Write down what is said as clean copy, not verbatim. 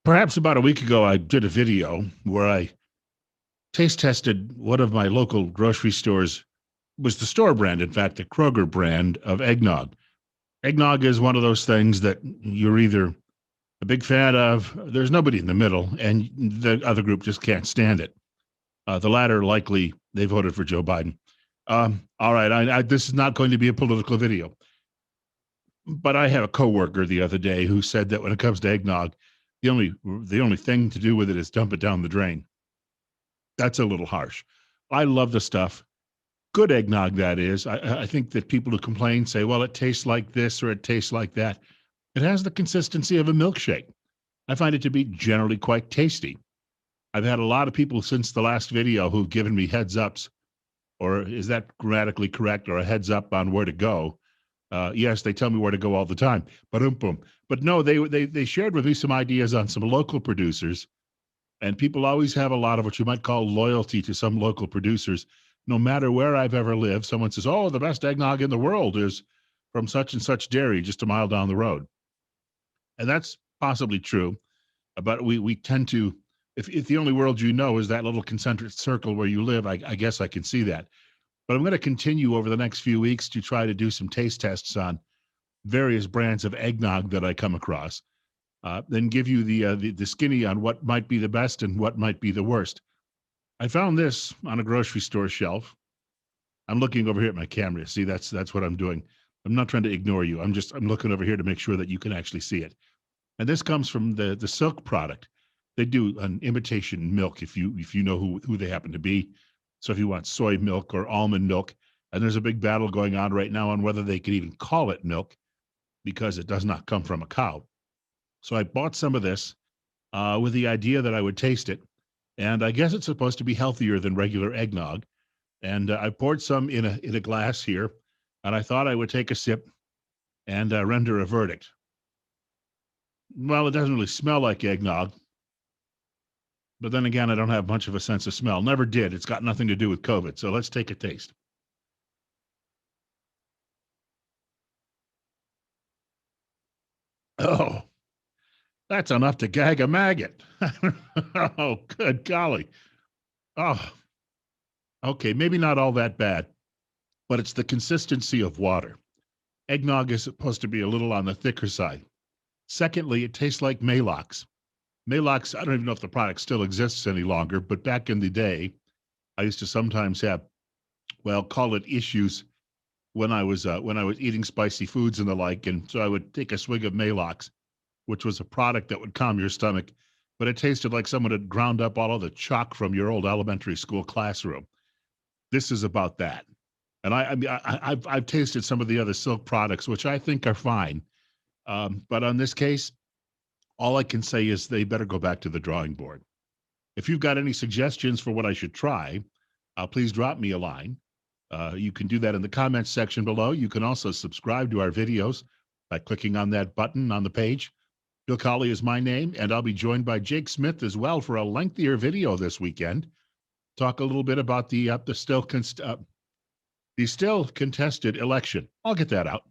Perhaps about a week ago, I did a video where I taste tested one of my local grocery stores. Was the store brand, in fact, the Kroger brand of eggnog. Eggnog is one of those things that you're either a big fan of, there's nobody in the middle, and the other group just can't stand it. The latter, likely, they voted for Joe Biden. All right, this is not going to be a political video, but I had a coworker the other day who said that when it comes to eggnog, the only thing to do with it is dump it down the drain. That's a little harsh. I love the stuff. Good eggnog, that is. I think that people who complain say, well, it tastes like this or it tastes like that. It has the consistency of a milkshake. I find it to be generally quite tasty. I've had a lot of people since the last video who've given me heads ups, or is that grammatically correct, or a heads up on where to go. Yes, they tell me where to go all the time. Boom. But no, they shared with me some ideas on some local producers, and people always have a lot of what you might call loyalty to some local producers. No matter where I've ever lived, someone says, "Oh, the best eggnog in the world is from such and such dairy, just a mile down the road," and that's possibly true. But we tend to, if the only world you know is that little concentric circle where you live, I guess I can see that. But I'm going to continue over the next few weeks to try to do some taste tests on various brands of eggnog that I come across, then give you the skinny on what might be the best and what might be the worst. I found this on a grocery store shelf. I'm looking over here at my camera. See, that's what I'm doing. I'm not trying to ignore you. I'm looking over here to make sure that you can actually see it. And this comes from the Silk product. They do an imitation milk if you know who they happen to be. So if you want soy milk or almond milk, and there's a big battle going on right now on whether they can even call it milk because it does not come from a cow. So I bought some of this with the idea that I would taste it. And I guess it's supposed to be healthier than regular eggnog. And I poured some in a glass here, and I thought I would take a sip and render a verdict. Well, it doesn't really smell like eggnog. But then again, I don't have much of a sense of smell. Never did. It's got nothing to do with COVID. So let's take a taste. Oh, that's enough to gag a maggot. Oh, good golly. Oh, okay. Maybe not all that bad, but it's the consistency of water. Eggnog is supposed to be a little on the thicker side. Secondly, it tastes like Maalox. Maalox, I don't even know if the product still exists any longer, but back in the day, I used to sometimes have, well, call it issues when I was eating spicy foods and the like, and so I would take a swig of Maalox, which was a product that would calm your stomach, but it tasted like someone had ground up all of the chalk from your old elementary school classroom. This is about that. And I've tasted some of the other Silk products, which I think are fine, but on this case, all I can say is they better go back to the drawing board. If you've got any suggestions for what I should try, please drop me a line. You can do that in the comments section below. You can also subscribe to our videos by clicking on that button on the page. Bill Colley is my name, and I'll be joined by Jake Smith as well for a lengthier video this weekend. Talk a little bit about the still contested election. I'll get that out.